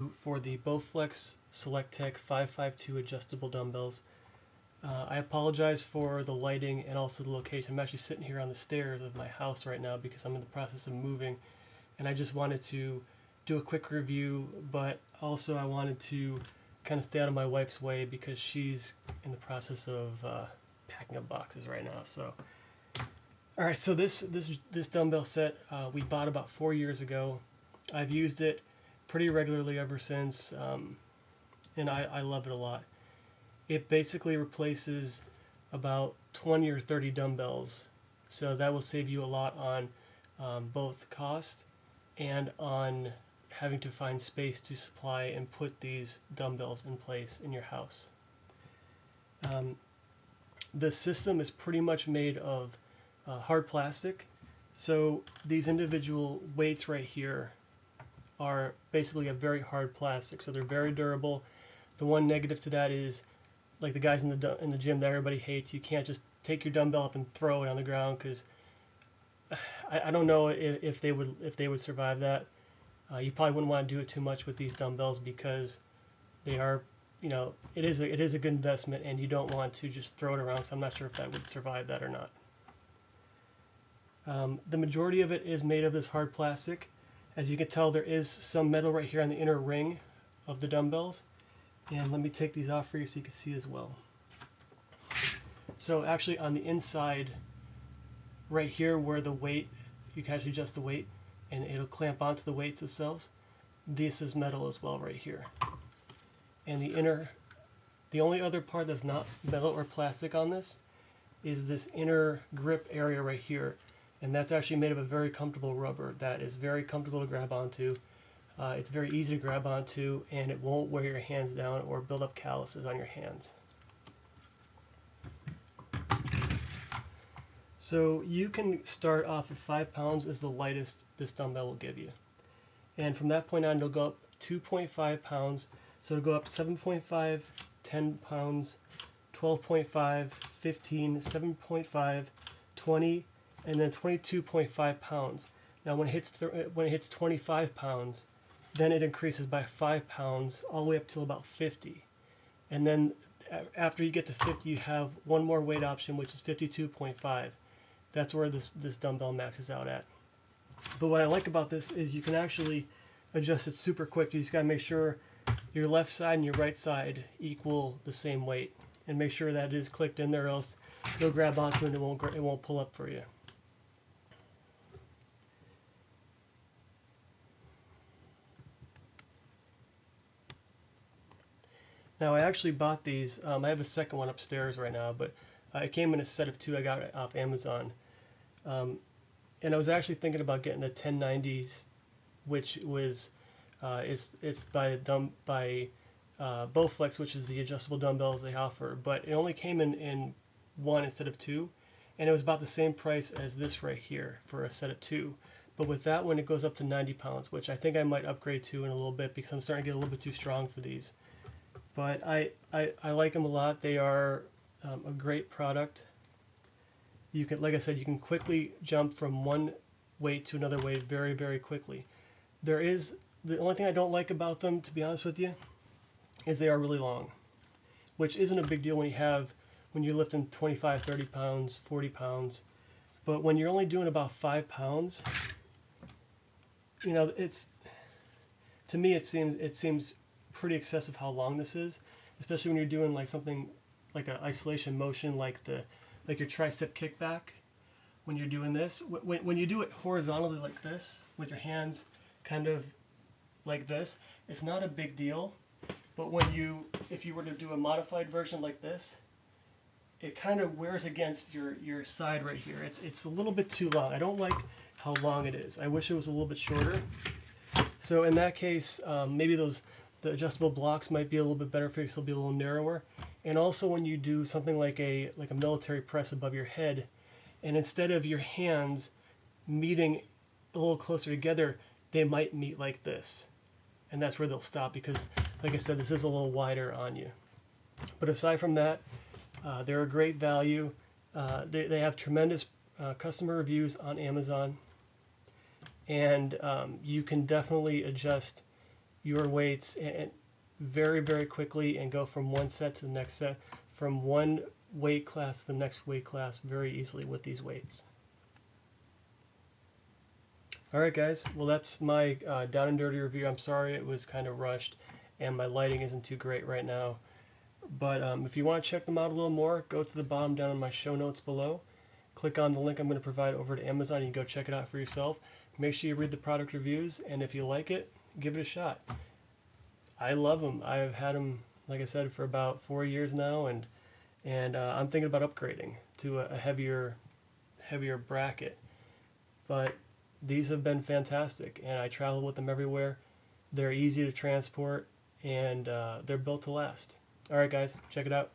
review for the BowFlex SelectTech 552 adjustable dumbbells. I apologize for the lighting and also the location. I'm actually sitting here on the stairs of my house right now because I'm in the process of moving, and I just wanted to do a quick review, but also I wanted to kind of stay out of my wife's way because she's in the process of packing up boxes right now. So, all right, so this dumbbell set we bought about 4 years ago. I've used it pretty regularly ever since, and I love it a lot. It basically replaces about 20 or 30 dumbbells, so that will save you a lot on both cost and on having to find space to supply and put these dumbbells in place in your house. The system is pretty much made of hard plastic, so these individual weights right here are basically a very hard plastic, so they're very durable. The one negative to that is, like the guys in the gym that everybody hates, you can't just take your dumbbell up and throw it on the ground, because I don't know if they would survive that. You probably wouldn't want to do it too much with these dumbbells because they are, it is a good investment, and you don't want to just throw it around. So I'm not sure if that would survive that or not. The majority of it is made of this hard plastic. As you can tell, there is some metal right here on the inner ring of the dumbbells. And let me take these off for you so you can see as well. So actually on the inside, right here where the weight, you can actually adjust the weight and it'll clamp onto the weights themselves. This is metal as well right here. And the only other part that's not metal or plastic on this is this inner grip area right here. And that's actually made of a very comfortable rubber that is very comfortable to grab onto. It's very easy to grab onto, and it won't wear your hands down or build up calluses on your hands. So you can start off at 5 pounds is the lightest this dumbbell will give you. And from that point on, it'll go up 2.5 pounds. So it'll go up 7.5, 10 pounds, 12.5, 15, 7.5, 20, and then 22.5 pounds. Now when it hits 25 pounds, then it increases by 5 pounds all the way up to about 50. And then after you get to 50, you have one more weight option, which is 52.5. That's where this dumbbell maxes out at. But what I like about this is you can actually adjust it super quick. You just got to make sure your left side and your right side equal the same weight, and make sure that it is clicked in there, or else you'll grab onto it and it won't pull up for you. Now I actually bought these. I have a second one upstairs right now, but it came in a set of 2. I got it off Amazon, and I was actually thinking about getting the 1090s, which was it's by BowFlex, which is the adjustable dumbbells they offer, but it only came in 1 instead of 2, and it was about the same price as this right here for a set of 2. But with that one, it goes up to 90 pounds, which I think I might upgrade to in a little bit because I'm starting to get a little bit too strong for these. But I like them a lot. They are a great product. You can, like I said, you can quickly jump from one weight to another weight very, very quickly. The only thing I don't like about them, to be honest with you, is they are really long, which isn't a big deal when you're lifting 25, 30 pounds, 40 pounds. But when you're only doing about 5 pounds, to me it seems pretty excessive how long this is, especially when you're doing like something like an isolation motion, like your tricep kickback. When you're doing this, when you do it horizontally like this with your hands kind of like this, it's not a big deal. But if you were to do a modified version like this, it kind of wears against your side right here. It's a little bit too long. I don't like how long it is. I wish it was a little bit shorter. So in that case, maybe the adjustable blocks might be a little bit better for you, so they'll be a little narrower. And also when you do something like a military press above your head, and instead of your hands meeting a little closer together, they might meet like this. And that's where they'll stop because, like I said, this is a little wider on you. But aside from that, they're a great value. They have tremendous customer reviews on Amazon. And you can definitely adjust your weights and very, very quickly and go from one set to the next set, from one weight class to the next weight class very easily with these weights. Alright guys, well that's my down and dirty review. I'm sorry it was kind of rushed and my lighting isn't too great right now. But if you want to check them out a little more, go to the bottom down in my show notes below. Click on the link I'm going to provide over to Amazon. You can go check it out for yourself. Make sure you read the product reviews, and if you like it, give it a shot. I love them. I've had them, like I said, for about 4 years now, and I'm thinking about upgrading to a heavier bracket. But these have been fantastic, and I travel with them everywhere. They're easy to transport, and they're built to last. Alright guys, check it out.